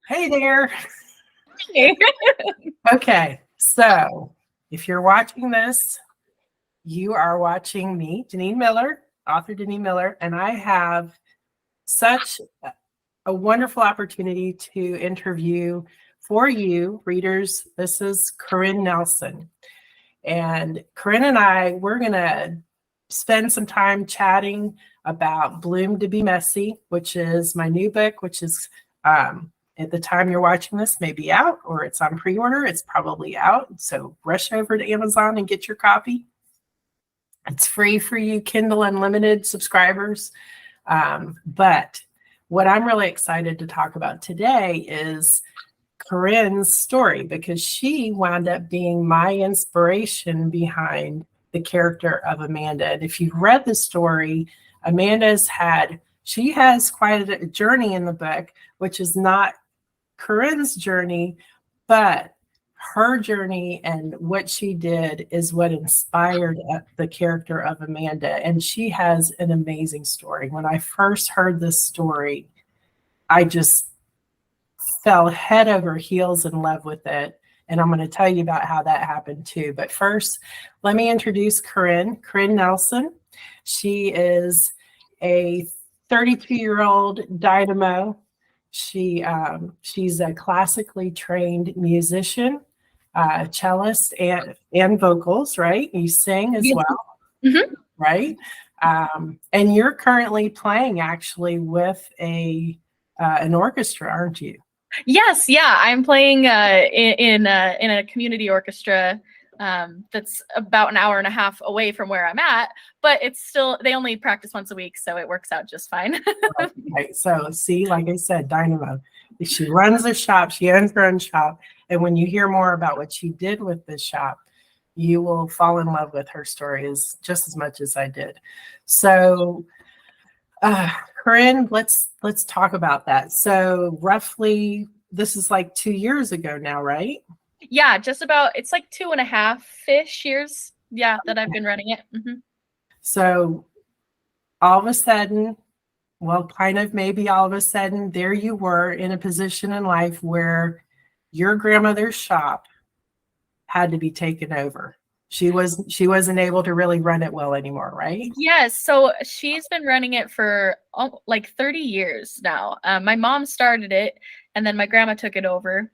Hey there. Hey. Okay, so if you're watching this, you are watching me, Dineen Miller, author Dineen Miller, and I have such a wonderful opportunity to interview for you, readers. This is Corinne Nelson. And Corinne and we're going to spend some time chatting about Bloom to Be Messy, which is my new book, which is at the time you're watching this, may be out or it's on pre-order. It's probably out. So rush over to Amazon and get your copy. It's free for you Kindle Unlimited subscribers. But what I'm really excited to talk about today is Corinne's story, because she wound up being my inspiration behind the character of Amanda. And if you've read the story, she has quite a journey in the book, which is not Corinne's journey, but her journey and what she did is what inspired the character of Amanda. And she has an amazing story. When I first heard this story, I just fell head over heels in love with it. And I'm going to tell you about how that happened too. But first, let me introduce Corinne Nelson. She is a 32-year-old dynamo. She's a classically trained musician, cellist and vocals, right? You sing as well, right? And you're currently playing actually with an orchestra, aren't you? Yes, yeah, I'm playing in a community orchestra that's about an hour and a half away from where I'm at, but it's still, they only practice once a week, so it works out just fine. Right. So see, like I said, dynamo. She runs a shop, she owns her own shop, and when you hear more about what she did with this shop, you will fall in love with her story just as much as I did. So Corinne, let's talk about that. So roughly, this is like 2 years ago now, right? Yeah, just about, it's like 2.5-ish years, yeah, that I've been running it. So all of a sudden, well, kind of maybe all of a sudden, there you were in a position in life where your grandmother's shop had to be taken over. She wasn't able to really run it well anymore, right? Yes. So she's been running it for like 30 years now. My mom started it, and then my grandma took it over.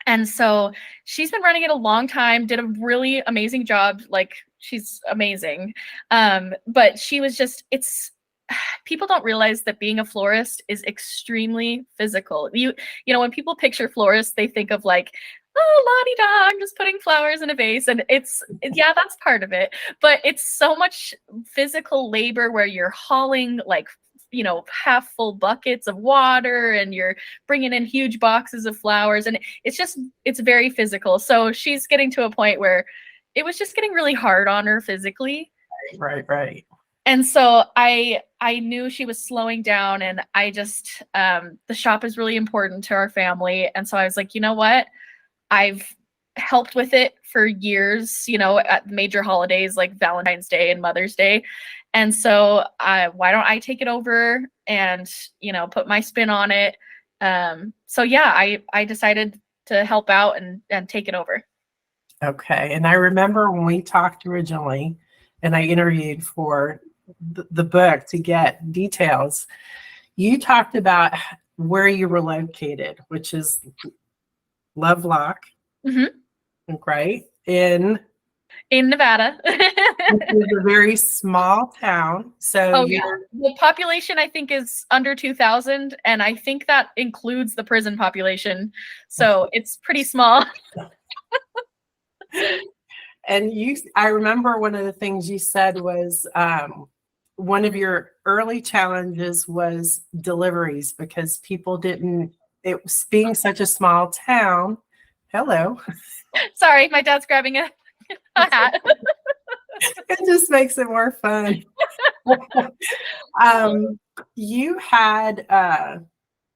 And so she's been running it a long time, did a really amazing job. Like, she's amazing. But she was just, people don't realize that being a florist is extremely physical. You know, when people picture florists, they think of like, oh, la-di-da, I'm just putting flowers in a vase. And yeah, that's part of it. But it's so much physical labor where you're hauling like, you know, half full buckets of water and you're bringing in huge boxes of flowers. And it's very physical. So she's getting to a point where it was just getting really hard on her physically. Right. And so I knew she was slowing down, and I just, the shop is really important to our family. And so I was like, you know what? I've helped with it for years, you know, at major holidays like Valentine's Day and Mother's Day. And so why don't I take it over and, you know, put my spin on it? So yeah, I decided to help out and take it over. Okay. And I remember when we talked originally and I interviewed for the book to get details, you talked about where you were located, which is Lovelock, right? In Nevada. It's a very small town. So the population I think is under 2,000, and I think that includes the prison population. So it's pretty small. And I remember one of the things you said was one of your early challenges was deliveries, because people didn't, it was being such a small town. Hello. Sorry, my dad's grabbing a hat. It just makes it more fun. You had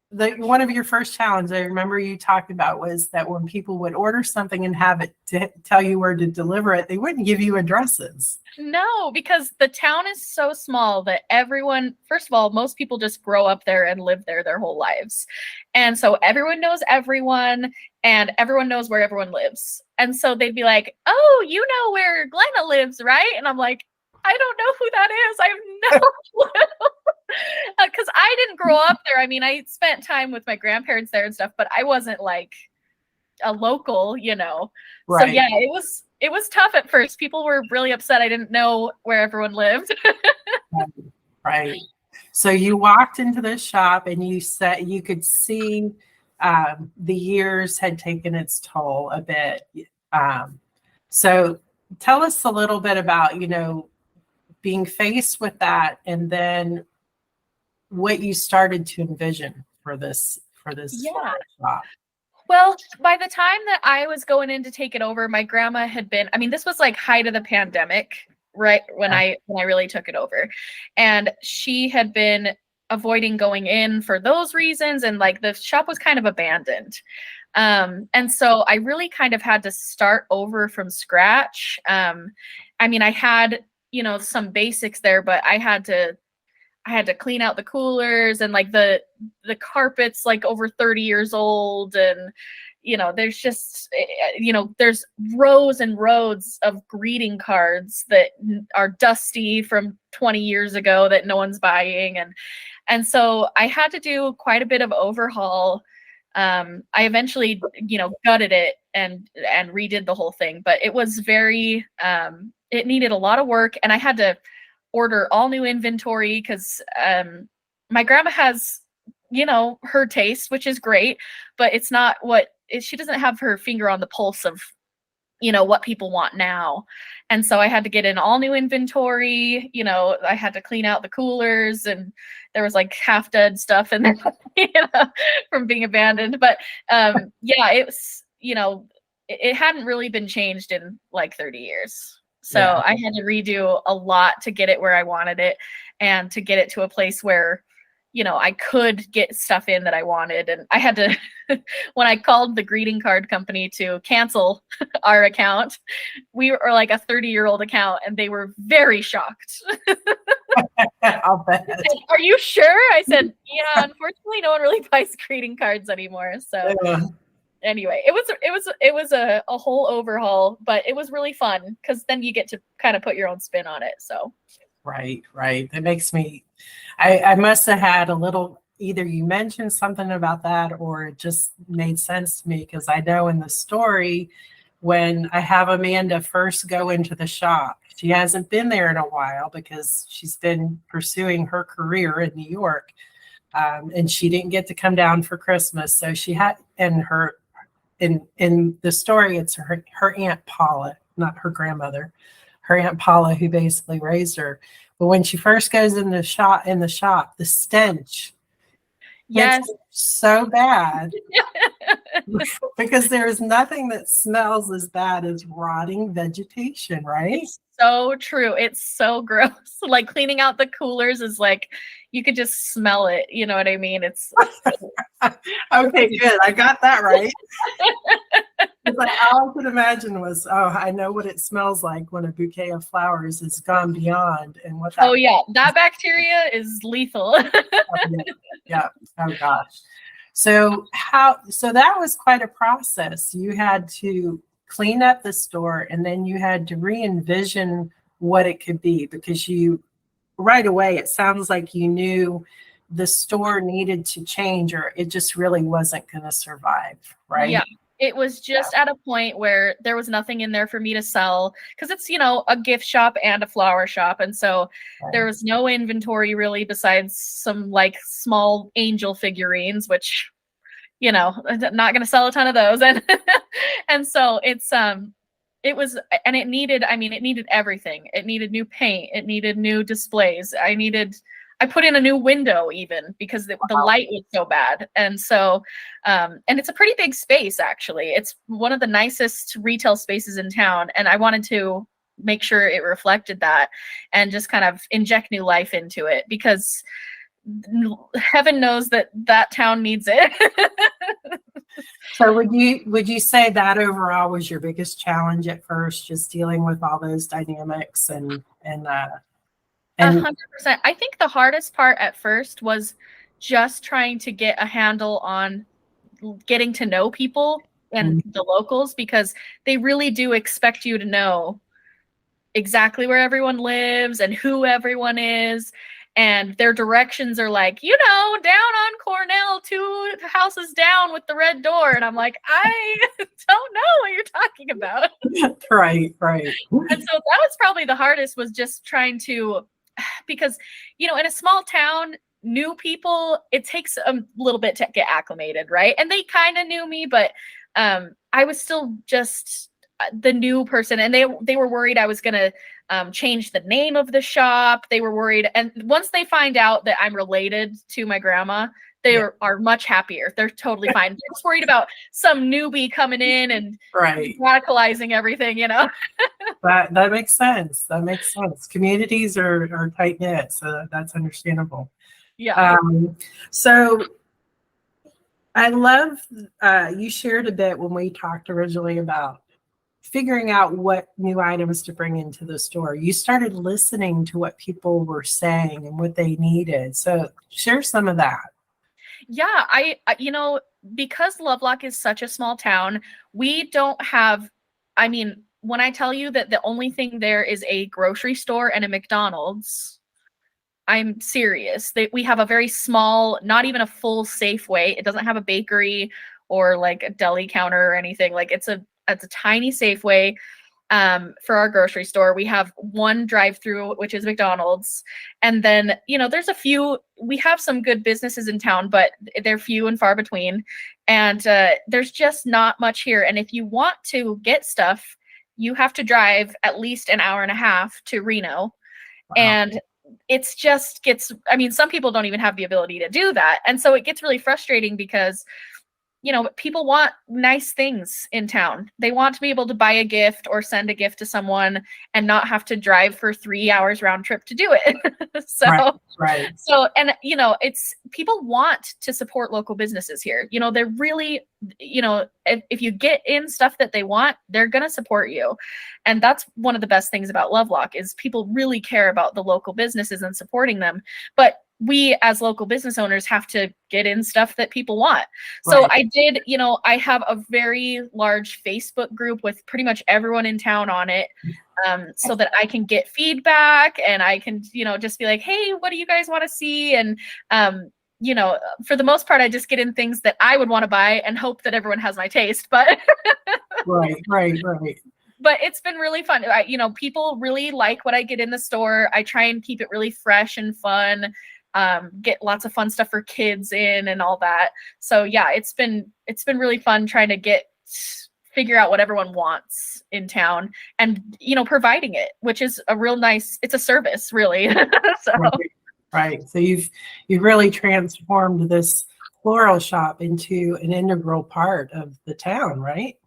one of your first challenges I remember you talked about was that when people would order something and have it tell you where to deliver it, they wouldn't give you addresses. No, because the town is so small that everyone, first of all, most people just grow up there and live there their whole lives. And so everyone knows everyone and everyone knows where everyone lives. And so they'd be like, "Oh, you know where Glenna lives, right?" And I'm like, "I don't know who that is. I have no clue." Because I didn't grow up there. I mean, I spent time with my grandparents there and stuff, but I wasn't like a local, you know. Right. So yeah, it was tough at first. People were really upset I didn't know where everyone lived. Right. So you walked into the shop and you said you could see the years had taken its toll a bit. So tell us a little bit about, being faced with that and then what you started to envision for this Yeah. shop. Well, by the time that I was going in to take it over, my grandma had been, I mean, this was like height of the pandemic, right? When I really took it over. And she had been avoiding going in for those reasons. And like the shop was kind of abandoned. And so I really kind of had to start over from scratch. I mean, I had, some basics there, but I had to clean out the coolers and like the carpet's like over 30 years old. And, there's just, there's rows and rows of greeting cards that are dusty from 20 years ago that no one's buying. And so I had to do quite a bit of overhaul. I eventually, gutted it and redid the whole thing, but it was very, it needed a lot of work, and I had to order all new inventory because my grandma has, her taste, which is great, but it's not she doesn't have her finger on the pulse of, what people want now. And so I had to get in all new inventory. I had to clean out the coolers, and there was like half dead stuff in there, from being abandoned. But yeah, it was, it hadn't really been changed in like 30 years. So yeah. I had to redo a lot to get it where I wanted it and to get it to a place where, I could get stuff in that I wanted. And I had to, when I called the greeting card company to cancel our account, we were like a 30-year-old account, and they were very shocked. I'll bet. Said, "Are you sure?" I said, "Yeah, unfortunately, no one really buys greeting cards anymore." So anyway, it was a whole overhaul, but it was really fun because then you get to kind of put your own spin on it. So right. That makes me, I must have had a little, either you mentioned something about that or it just made sense to me, because I know in the story when I have Amanda first go into the shop, she hasn't been there in a while because she's been pursuing her career in New York, and she didn't get to come down for Christmas. So she had, and in the story, it's her Aunt Paula, not her grandmother, her Aunt Paula, who basically raised her. But when she first goes in the shop, the stench, yes, so bad because there is nothing that smells as bad as rotting vegetation, right? It's so true. It's so gross. Like cleaning out the coolers is like, you could just smell it. You know what I mean? It's okay, good. I got that right. It's like all I could imagine was, I know what it smells like when a bouquet of flowers has gone beyond, and what. Oh yeah, that bacteria is lethal. Yeah. Oh gosh. So that was quite a process. You had to clean up the store, and then you had to re-envision what it could be, because you right away, it sounds like you knew the store needed to change, or it just really wasn't going to survive, right? Yeah. It was just at a point where there was nothing in there for me to sell, because it's, a gift shop and a flower shop. And so there was no inventory really besides some like small angel figurines, which, I'm not going to sell a ton of those. And, and so it was, and it needed everything. It needed new paint. It needed new displays. I put in a new window even because the light was so bad. And so, and it's a pretty big space, actually. It's one of the nicest retail spaces in town. And I wanted to make sure it reflected that and just kind of inject new life into it, because heaven knows that that town needs it. So would you say that overall was your biggest challenge at first, just dealing with all those dynamics and 100%. I think the hardest part at first was just trying to get a handle on getting to know people and the locals, because they really do expect you to know exactly where everyone lives and who everyone is. And their directions are like, down on Cornell, 2 houses down with the red door. And I'm like, I don't know what you're talking about. Right. And so that was probably the hardest, was just trying to, because, in a small town, new people, it takes a little bit to get acclimated, right? And they kind of knew me, but I was still just the new person, and they were worried I was gonna change the name of the shop. They were worried, and once they find out that I'm related to my grandma, they are much happier. They're totally fine. They're just worried about some newbie coming in and radicalizing everything, That makes sense. Communities are tight knit, so that's understandable. Yeah. So I love you shared a bit when we talked originally about figuring out what new items to bring into the store. You started listening to what people were saying and what they needed. So share some of that. Yeah, I because Lovelock is such a small town, we don't have, when I tell you that the only thing there is a grocery store and a McDonald's, I'm serious. We have a very small, not even a full Safeway. It doesn't have a bakery or like a deli counter or anything. Like it's a tiny Safeway. For our grocery store, we have one drive-through, which is McDonald's, and then there's a few. We have some good businesses in town, but they're few and far between, and there's just not much here. And if you want to get stuff, you have to drive at least an hour and a half to Reno. Wow. And it's just gets, some people don't even have the ability to do that. And so it gets really frustrating because, people want nice things in town. They want to be able to buy a gift or send a gift to someone and not have to drive for 3 hours round trip to do it. Right. So, and it's, people want to support local businesses here. They're really, if you get in stuff that they want, they're going to support you. And that's one of the best things about Lovelock, is people really care about the local businesses and supporting them. But we as local business owners have to get in stuff that people want. So I did, I have a very large Facebook group with pretty much everyone in town on it, so that I can get feedback and I can, just be like, hey, what do you guys want to see? And, for the most part, I just get in things that I would want to buy and hope that everyone has my taste. But right. But it's been really fun. People really like what I get in the store. I try and keep it really fresh and fun. Get lots of fun stuff for kids in and all that. So yeah, it's been really fun trying to figure out what everyone wants in town and, providing it, which is a real nice, it's a service really. So. Right. So you've really transformed this floral shop into an integral part of the town, right?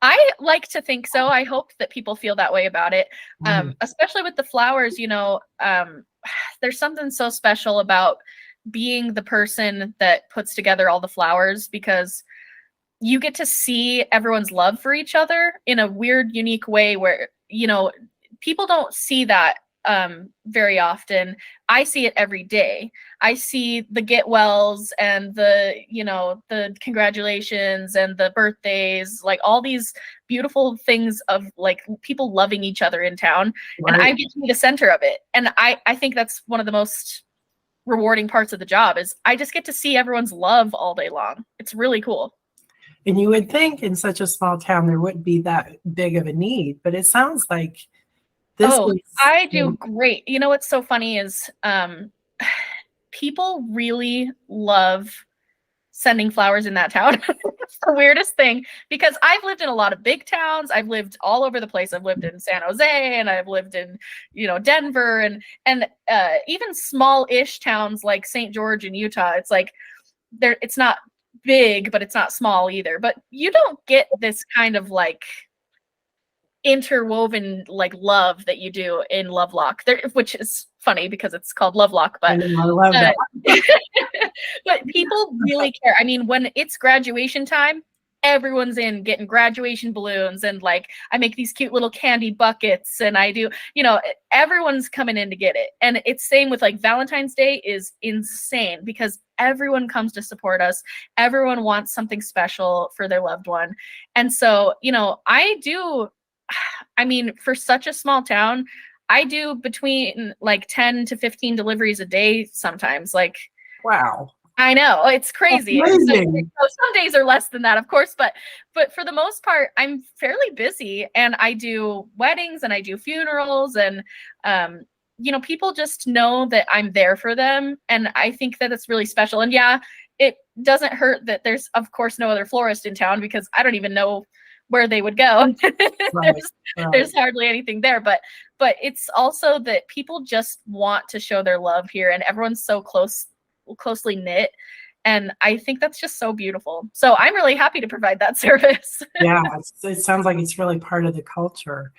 I like to think so. I hope that people feel that way about it. Especially with the flowers, there's something so special about being the person that puts together all the flowers, because you get to see everyone's love for each other in a weird, unique way where, people don't see that very often. I see it every day. I see the get wells and the congratulations and the birthdays, like all these beautiful things of like people loving each other in town. Right. And I get to be the center of it. And I think that's one of the most rewarding parts of the job, is I just get to see everyone's love all day long. It's really cool. And you would think in such a small town there wouldn't be that big of a need, but it sounds like I do great. What's so funny is people really love sending flowers in that town. It's the weirdest thing, because I've lived in a lot of big towns. I've lived all over the place. I've lived in San Jose and I've lived in, Denver and even small-ish towns like St. George in Utah. It's like it's not big, but it's not small either. But you don't get this kind of like interwoven like love that you do in Lovelock, which is funny because it's called Lovelock. But I love that. But people really care. I mean, when it's graduation time, everyone's in getting graduation balloons, and like I make these cute little candy buckets, and I do, everyone's coming in to get it. And it's same with like Valentine's Day is insane because everyone comes to support us. Everyone wants something special for their loved one. And so, I mean, for such a small town, I do between like 10 to 15 deliveries a day sometimes. Like, Wow. I know, it's crazy. And so some days are less than that, of course, but for the most part, I'm fairly busy, and I do weddings and I do funerals, and people just know that I'm there for them, and I think that it's really special. And yeah, it doesn't hurt that there's of course no other florist in town because I don't even know where they would go. Right, there's hardly anything there, but it's also that people just want to show their love here, and everyone's so closely knit, and I think that's just so beautiful. So I'm really happy to provide that service. Yeah, it sounds like it's really part of the culture,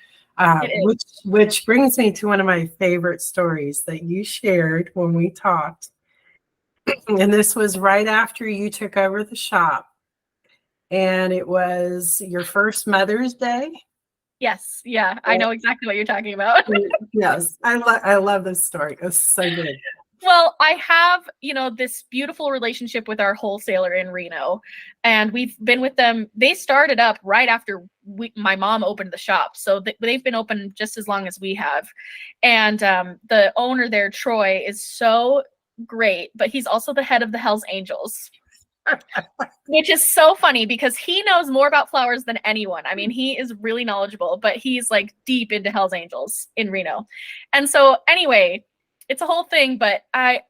which brings me to one of my favorite stories that you shared when we talked, and this was right after you took over the shop, and it was your first Mother's Day. Yes, yeah, I know exactly what you're talking about. Yes, I love this story. It's so good. Well, I have, this beautiful relationship with our wholesaler in Reno, and we've been with them. They started up right after my mom opened the shop. So they've been open just as long as we have. And the owner there, Troy, is so great, but he's also the head of the Hells Angels. Which is so funny because he knows more about flowers than anyone. I mean, he is really knowledgeable, but he's like deep into Hells Angels in Reno. And so anyway, it's a whole thing, but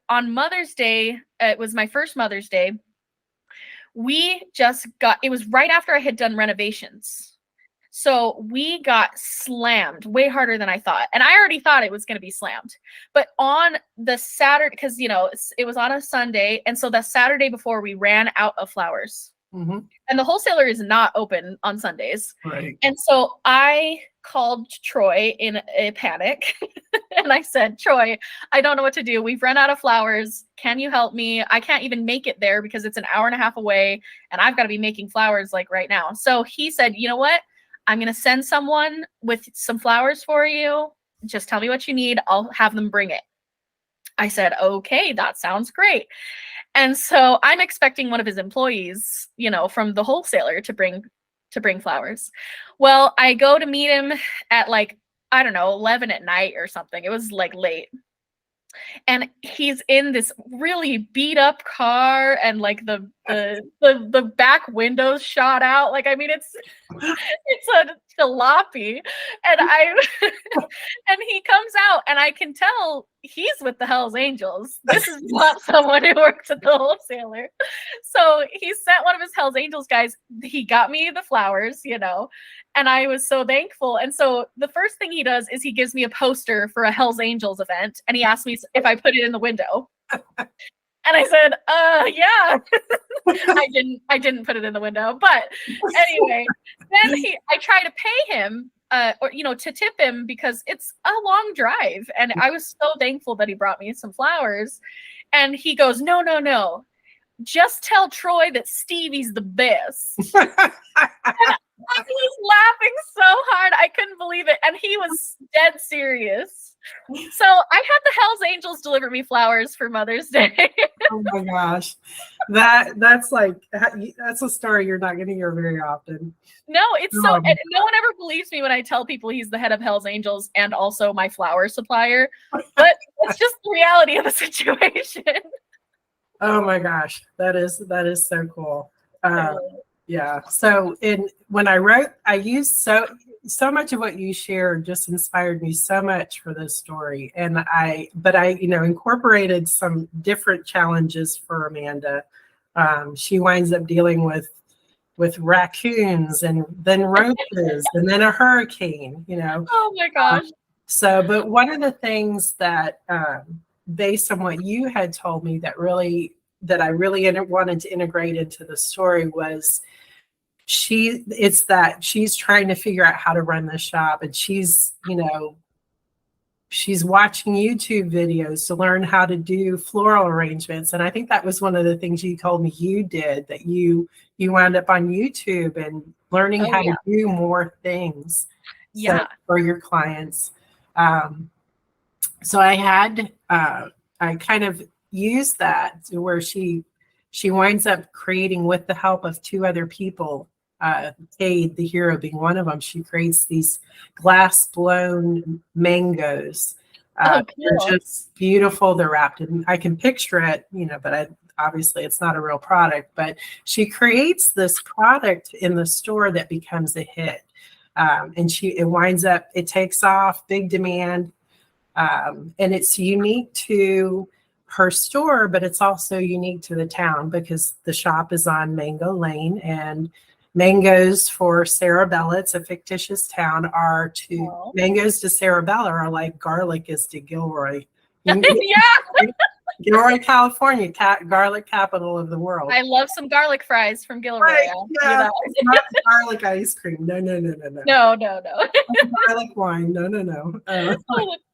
on Mother's Day, it was my first Mother's Day. It was right after I had done renovations. So we got slammed way harder than I thought. And I already thought it was going to be slammed. But on the Saturday, because, it was on a Sunday. And so the Saturday before, we ran out of flowers. Mm-hmm. And the wholesaler is not open on Sundays. Right. And so I called Troy in a panic. And I said, Troy, I don't know what to do. We've run out of flowers. Can you help me? I can't even make it there because it's an hour and a half away. And I've got to be making flowers like right now. So he said, you know what? I'm going to send someone with some flowers for you. Just tell me what you need. I'll have them bring it. I said, okay, that sounds great. And so I'm expecting one of his employees, from the wholesaler to bring flowers. Well, I go to meet him at 11 at night or something. It was like late. And he's in this really beat up car, and like the back windows shot out. Like, I mean, it's a jalopy, and and he comes out, and I can tell he's with the Hells Angels. This is not someone who works at the wholesaler. So he sent one of his Hells Angels guys. He got me the flowers, and I was so thankful. And so the first thing he does is he gives me a poster for a Hells Angels event, and he asked me if I put it in the window. And I said, yeah. I didn't put it in the window. But anyway, then I try to pay him to tip him because it's a long drive. And I was so thankful that he brought me some flowers. And he goes, no. Just tell Troy that Stevie's the best. I was laughing so hard. I couldn't believe it. And he was dead serious. So I had the Hells Angels deliver me flowers for Mother's Day. Oh my gosh. That's a story you're not going to hear very often. No, it's so, and no one ever believes me when I tell people he's the head of Hells Angels and also my flower supplier. But it's just the reality of the situation. Oh my gosh. That is so cool. Yeah. So when I wrote, I used so much of what you shared just inspired me so much for this story. And I incorporated some different challenges for Amanda. She winds up dealing with raccoons and then roaches and then a hurricane, Oh my gosh. But one of the things that, based on what you had told me that I really wanted to integrate into the story was she's trying to figure out how to run the shop, and she's, she's watching YouTube videos to learn how to do floral arrangements. And I think that was one of the things you told me you did, that you wound up on YouTube and learning Oh how yeah. to do more things Yeah. for your clients. So I had I kind of used that to where she winds up creating, with the help of two other people, Cade, the hero, being one of them. She creates these glass blown mangoes. Oh, They're cool. just beautiful. They're wrapped in, I can picture it, but obviously it's not a real product, but she creates this product in the store that becomes a hit. And it winds up, it takes off, big demand. And it's unique to her store, but it's also unique to the town because the shop is on Mango Lane, and mangoes for Sarabella, it's a fictitious town, mangoes to Sarabella are like garlic is to Gilroy. Yeah. Gilroy, California, garlic capital of the world. I love some garlic fries from Gilroy. Right, yeah. It's not garlic ice cream. No. No. Garlic wine. No. Oh, that's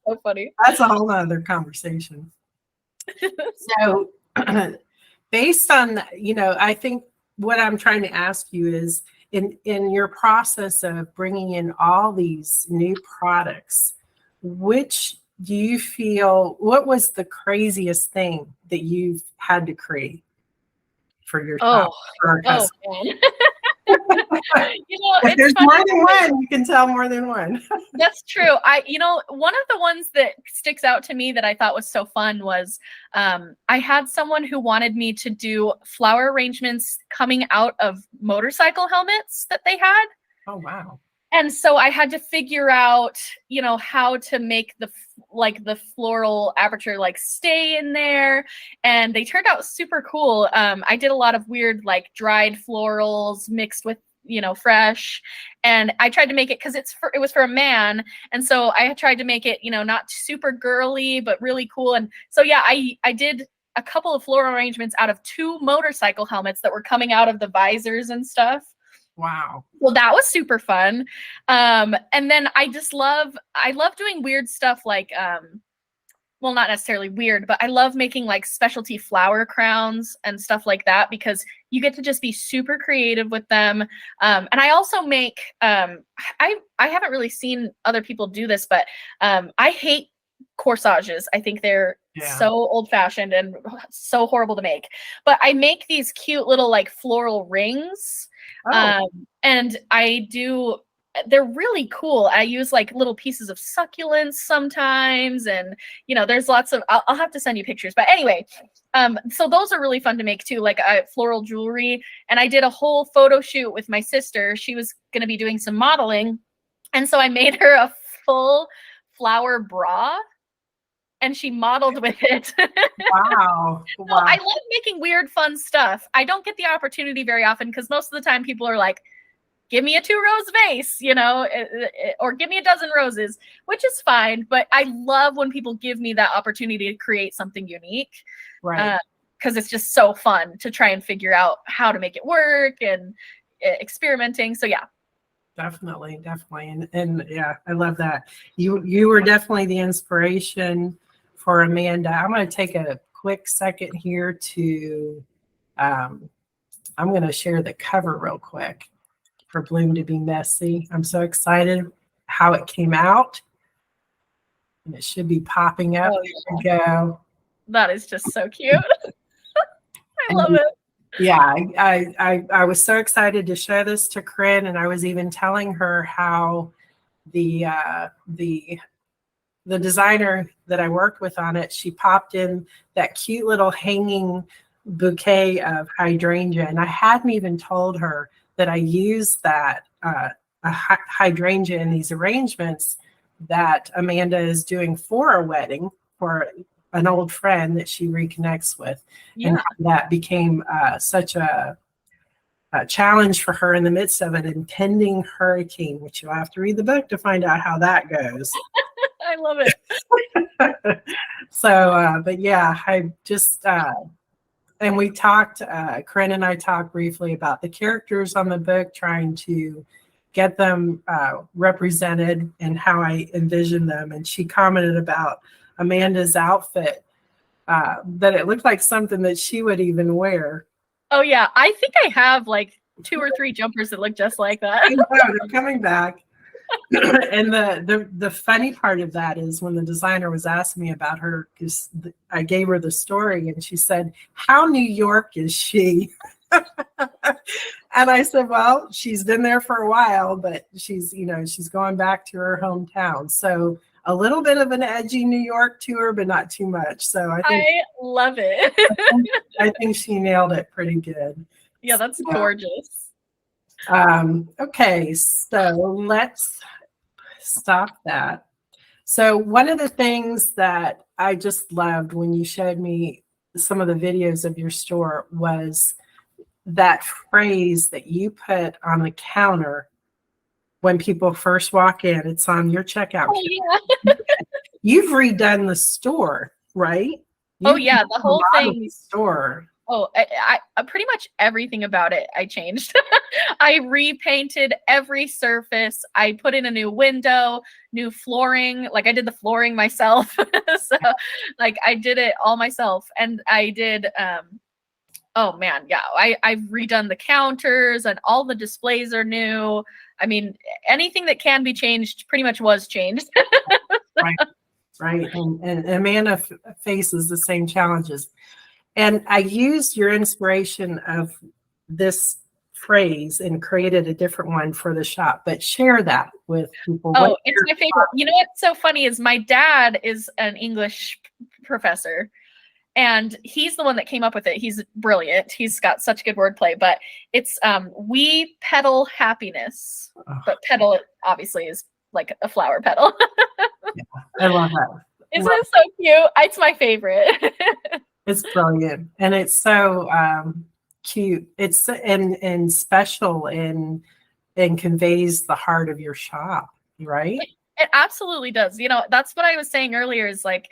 so funny. That's a whole other conversation. So based on, I think what I'm trying to ask you is, in your process of bringing in all these new products, which do you feel, what was the craziest thing that you've had to create for your shop, for our customers? Man. If there's more than one, you can tell more than one. That's true. One of the ones that sticks out to me that I thought was so fun was I had someone who wanted me to do flower arrangements coming out of motorcycle helmets that they had. Oh, wow. And so I had to figure out, how to make the floral aperture stay in there. And they turned out super cool. I did a lot of weird dried florals mixed with fresh, and I tried to make it because it was for a man, and so I tried to make it not super girly but really cool. And so yeah, I did a couple of floral arrangements out of 2 motorcycle helmets that were coming out of the visors and stuff. Wow. Well, that was super fun. And then I love doing weird stuff well, not necessarily weird, but I love making specialty flower crowns and stuff like that, because you get to just be super creative with them. And I also make, I haven't really seen other people do this, but I hate corsages. I think they're so old fashioned and so horrible to make, but I make these cute little floral rings. And they're really cool. I use little pieces of succulents sometimes, and there's lots of, I'll have to send you pictures, but anyway, so those are really fun to make too, floral jewelry. And I did a whole photo shoot with my sister. She was going to be doing some modeling, and so I made her a full flower bra, and she modeled with it. Wow. So I love making weird, fun stuff. I don't get the opportunity very often because most of the time people are like, give me a 2-rose vase, or give me a dozen roses, which is fine. But I love when people give me that opportunity to create something unique. Right. Because it's just so fun to try and figure out how to make it work and experimenting. So yeah. Definitely. And yeah, I love that. You were definitely the inspiration for Amanda. I'm going to take a quick second here to, I'm going to share the cover real quick for Bloom to Be Messy. I'm so excited how it came out. And it should be popping up. Oh, there we go. That is just so cute. I love it. Yeah, I was so excited to show this to Corinne, and I was even telling her how the designer that I worked with on it, she popped in that cute little hanging bouquet of hydrangea, and I hadn't even told her that I used that hydrangea in these arrangements that Amanda is doing for a wedding for an old friend that she reconnects with. Yeah. And that became such a challenge for her in the midst of an impending hurricane, which you'll have to read the book to find out how that goes. I love it. So, but yeah, I just, and we talked, Corinne and I talked briefly about the characters on the book, trying to get them represented and how I envision them. And she commented about Amanda's outfit, that it looked like something that she would even wear. Oh yeah, I think I have like 2 or 3 jumpers that look just like that. I know, they're coming back. And the funny part of that is when the designer was asking me about her, because I gave her the story, and she said, "How New York is she?" And I said, "Well, she's been there for a while, but she's going back to her hometown. So a little bit of an edgy New York to her, but not too much." So I love it. I think she nailed it pretty good. Yeah, that's gorgeous. Okay, so let's stop that. So one of the things that I just loved when you showed me some of the videos of your store was that phrase that you put on the counter when people first walk in. It's on your checkout. Oh, yeah. You've redone the store, right? Oh yeah, the whole thing. The store. Oh, I pretty much everything about it I changed. I repainted every surface. I put in a new window, new flooring. Like I did the flooring myself. So like I did it all myself. And I did oh man, yeah. I've redone the counters, and all the displays are new. I mean, anything that can be changed pretty much was changed. Right. And Amanda faces the same challenges. And I used your inspiration of this phrase and created a different one for the shop, but share that with people. Oh, it's my favorite. You know what's so funny is my dad is an English professor, and he's the one that came up with it. He's brilliant. He's got such good wordplay, but it's we peddle happiness. But petal obviously is like a flower petal. Yeah, I love that. Isn't it so cute? It's my favorite. It's brilliant, and it's so cute. It's and special, and conveys the heart of your shop, right? It absolutely does. You know, that's what I was saying earlier. Is like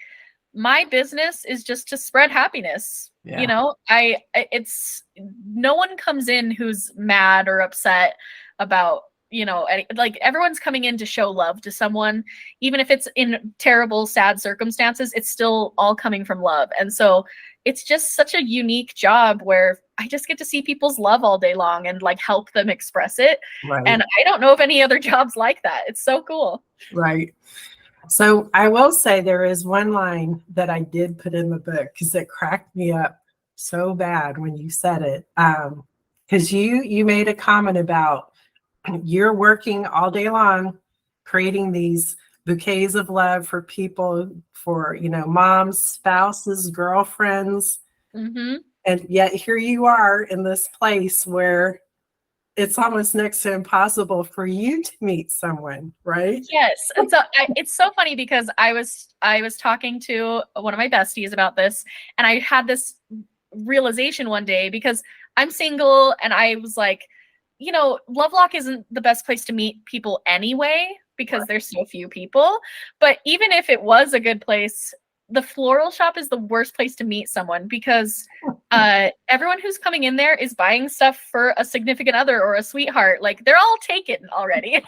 my business is just to spread happiness. Yeah. You know, it's no one comes in who's mad or upset about, you know, like everyone's coming in to show love to someone, even if it's in terrible, sad circumstances, it's still all coming from love. And so it's just such a unique job where I just get to see people's love all day long and like help them express it. Right. And I don't know of any other jobs like that. It's so cool. Right. So I will say there is one line that I did put in the book because it cracked me up so bad when you said it. Because you made a comment about you're working all day long creating these bouquets of love for people, for, you know, moms, spouses, girlfriends. Mm-hmm. And yet here you are in this place where it's almost next to impossible for you to meet someone, right? Yes. And so it's so funny because I was talking to one of my besties about this, and I had this realization one day because I'm single, and I was like, you know, Lovelock isn't the best place to meet people anyway because there's so few people. But even if it was a good place, the floral shop is the worst place to meet someone because everyone who's coming in there is buying stuff for a significant other or a sweetheart. Like they're all taken already.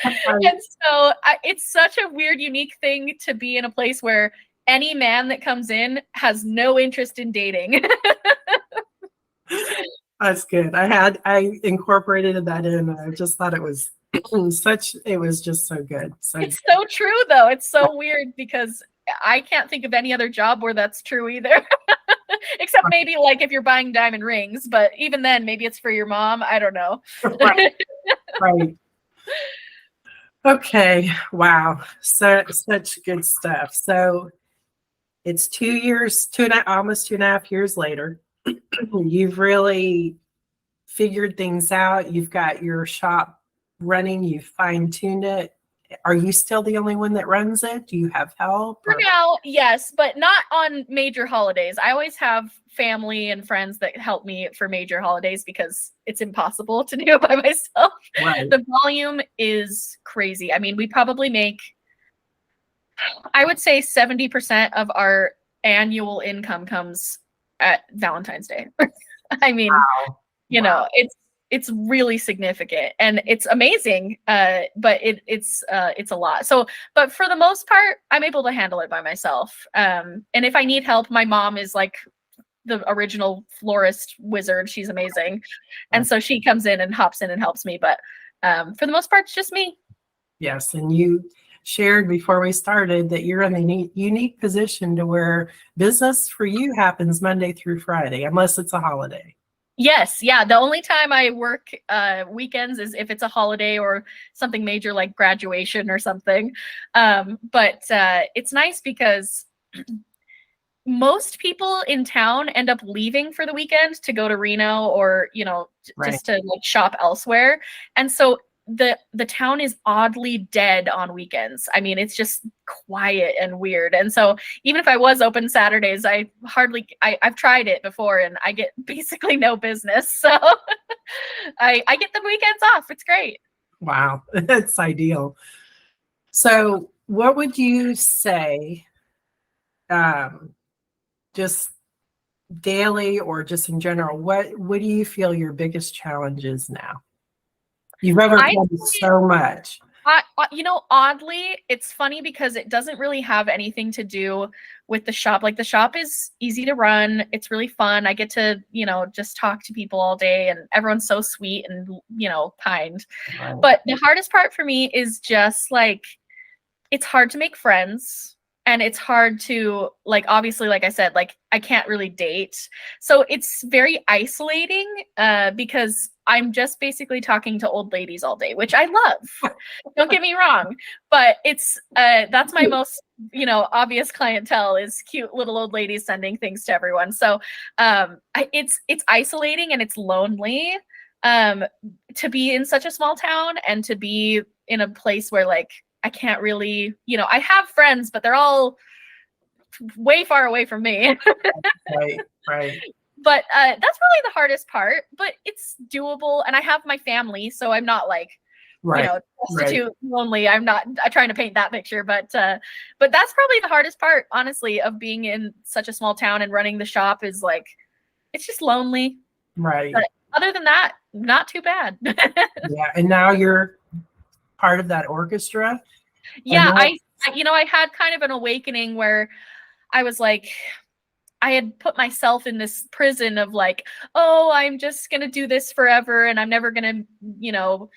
And so it's such a weird, unique thing to be in a place where any man that comes in has no interest in dating. That's good. I incorporated that in. I just thought it was just so good. So it's so true though. It's so weird because I can't think of any other job where that's true either. Except maybe like if you're buying diamond rings, but even then maybe it's for your mom. I don't know. Right. Okay. Wow. So such good stuff. So it's 2 years, almost 2.5 years later. You've really figured things out. You've got your shop running. You've fine-tuned it. Are you still the only one that runs it? Do you have help? For now, yes, but not on major holidays. I always have family and friends that help me for major holidays because it's impossible to do it by myself. Right. The volume is crazy. I mean, we probably make, I would say 70% of our annual income comes at Valentine's Day. I mean, Wow. you know, it's really significant and it's amazing. But it's a lot. So, but for the most part, I'm able to handle it by myself. And if I need help, my mom is like the original florist wizard. She's amazing. And so she comes in and hops in and helps me. But for the most part, it's just me. Yes. And you shared before we started that you're in a unique position to where business for you happens Monday through Friday, unless it's a holiday. Yes. Yeah. The only time I work weekends is if it's a holiday or something major like graduation or something. But it's nice because most people in town end up leaving for the weekend to go to Reno or, you know, just to like shop elsewhere. And so the town is oddly dead on weekends. I mean, it's just quiet and weird. And so even if I was open Saturdays, I've tried it before and I get basically no business. So I get the weekends off. It's great. Wow. That's ideal. So what would you say, just daily or just in general, what do you feel your biggest challenge is now? You've overcome so much. You know, oddly, it's funny because it doesn't really have anything to do with the shop. Like the shop is easy to run. It's really fun. I get to, you know, just talk to people all day and everyone's so sweet and, you know, kind. Right. But the hardest part for me is just like, it's hard to make friends. And it's hard to, like, obviously, like I said, like, I can't really date. So it's very isolating because I'm just basically talking to old ladies all day, which I love. Don't get me wrong. But it's, that's my most, you know, obvious clientele is cute little old ladies sending things to everyone. So it's isolating and it's lonely to be in such a small town and to be in a place where, like, I can't really, you know, I have friends, but they're all way far away from me. Right. But that's really the hardest part, but it's doable. And I have my family, so I'm not like, you know, destitute, lonely. I'm trying to paint that picture, but that's probably the hardest part, honestly, of being in such a small town and running the shop is like, it's just lonely. Right. But other than that, not too bad. Yeah. And now you're part of that orchestra. Yeah, I had kind of an awakening where I was like, I had put myself in this prison of like, oh, I'm just going to do this forever and I'm never going to, you know,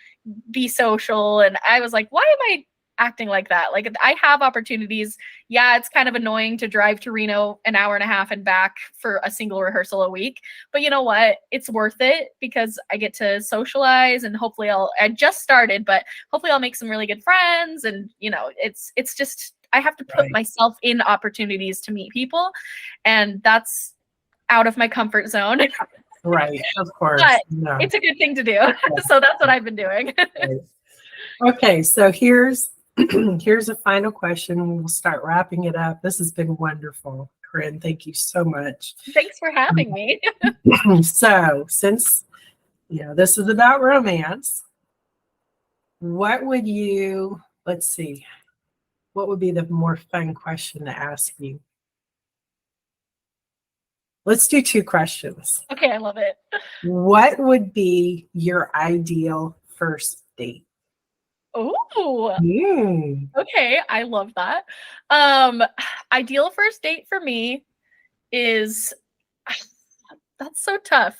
be social. And I was like, why am I acting like that? Like, I have opportunities. Yeah, it's kind of annoying to drive to Reno an hour and a half and back for a single rehearsal a week. But you know what? It's worth it because I get to socialize and hopefully I just started, but hopefully I'll make some really good friends. And, you know, it's just, I have to put myself in opportunities to meet people. And that's out of my comfort zone. Right. Of course. But it's a good thing to do. So that's what I've been doing. Okay. So here's a final question. We'll start wrapping it up. This has been wonderful, Corinne. Thank you so much. Thanks for having me. So since, you know, this is about romance, what would you, let's see, what would be the more fun question to ask you? Let's do 2 questions. Okay, I love it. What would be your ideal first date? Oh, okay. I love that. Ideal first date for me is, that's so tough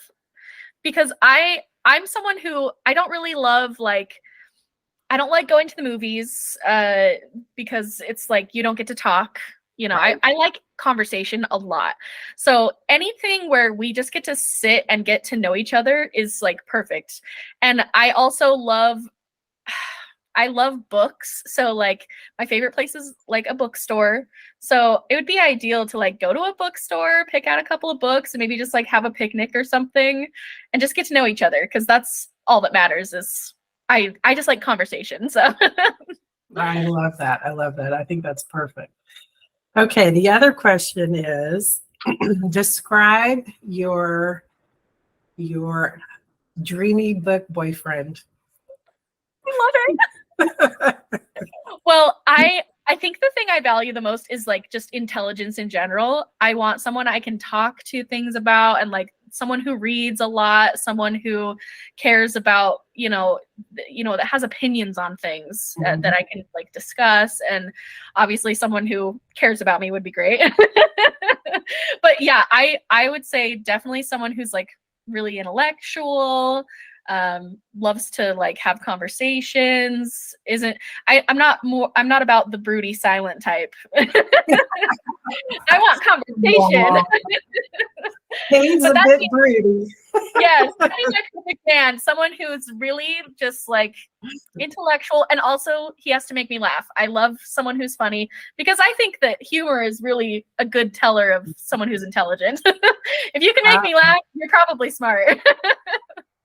because I'm someone who I don't really love, like, I don't like going to the movies because it's like you don't get to talk. You know, I like conversation a lot. So anything where we just get to sit and get to know each other is like perfect. And I also love books. So like my favorite place is like a bookstore. So it would be ideal to like go to a bookstore, pick out a couple of books and maybe just like have a picnic or something and just get to know each other. Because that's all that matters is I just like conversation. So I love that. I think that's perfect. Okay. The other question is describe your dreamy book boyfriend. I love it. Well, I think the thing I value the most is like just intelligence in general. I want someone I can talk to things about and like someone who reads a lot, someone who cares about, that has opinions on things that I can like discuss. And obviously someone who cares about me would be great. But yeah, I would say definitely someone who's like really intellectual, loves to like have conversations, I'm not about the broody silent type. I want conversation. He's a bit broody. Yes, that's my perfect man. Someone who's really just like intellectual, and also he has to make me laugh. I love someone who's funny, because I think that humor is really a good teller of someone who's intelligent. If you can make me laugh, you're probably smart.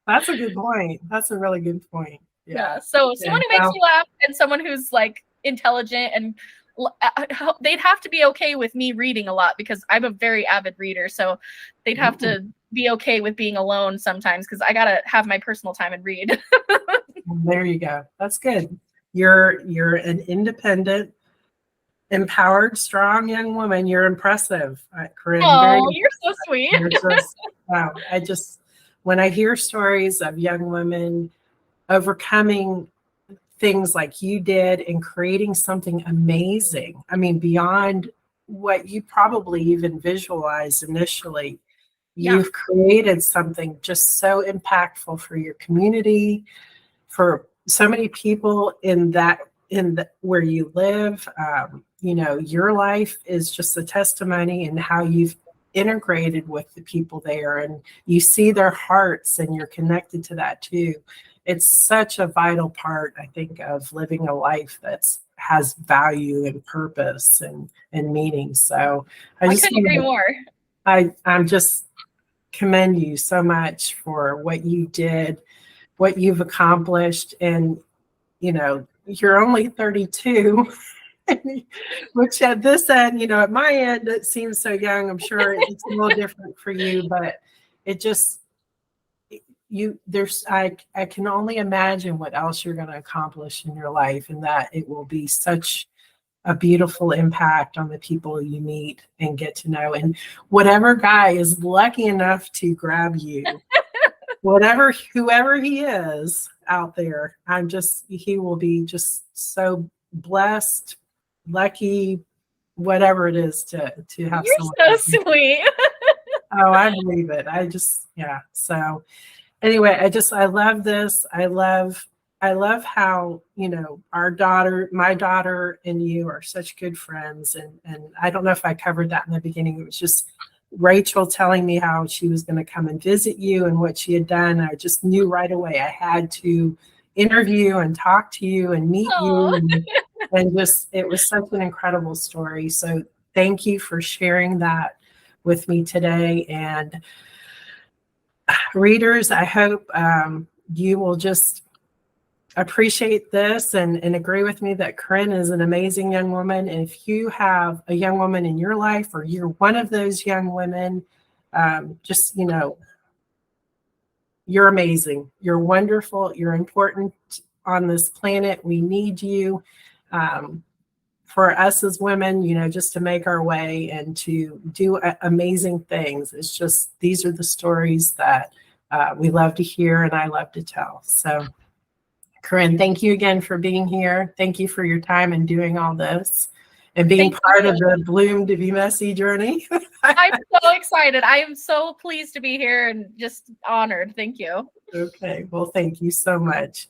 That's a good point. That's a really good point. Yeah. So someone who makes me laugh, and someone who's like intelligent, and they'd have to be okay with me reading a lot, because I'm a very avid reader. So they'd have to be okay with being alone sometimes, because I gotta have my personal time and read. There you go. That's good. You're an independent, empowered, strong young woman. You're impressive, Corinne. Oh, you're so sweet. Wow. When I hear stories of young women overcoming things like you did and creating something amazing, I mean, beyond what you probably even visualized initially, you've created something just so impactful for your community, for so many people where you live. Your life is just a testimony in how you've integrated with the people there, and you see their hearts, and you're connected to that too. It's such a vital part, I think, of living a life that has value and purpose and meaning. So I couldn't agree more. I'm just commend you so much for what you did, what you've accomplished. And you're only 32. Which at this end, at my end, it seems so young. I'm sure it's a little different for you, but it just, I can only imagine what else you're going to accomplish in your life, and that it will be such a beautiful impact on the people you meet and get to know. And whatever guy is lucky enough to grab you, whoever he is out there, he will be just so blessed, lucky, whatever it is to have. You're so sweet. Oh, I believe it. So anyway, I love this. I love how, my daughter and you are such good friends. And I don't know if I covered that in the beginning. It was just Rachel telling me how she was going to come and visit you and what she had done. I just knew right away I had to interview and talk to you and meet you. And just, it was such an incredible story. So thank you for sharing that with me today. And readers, I hope you will just appreciate this and agree with me that Corinne is an amazing young woman. And if you have a young woman in your life, or you're one of those young women, you're amazing. You're wonderful. You're important on this planet. We need you. For us as women, just to make our way and to do amazing things. It's just, these are the stories that we love to hear and I love to tell. So Corinne, thank you again for being here. Thank you for your time and doing all this and being part of the Bloom to Be Messy journey. I'm so excited. I am so pleased to be here and just honored. Thank you. Okay. Well, thank you so much.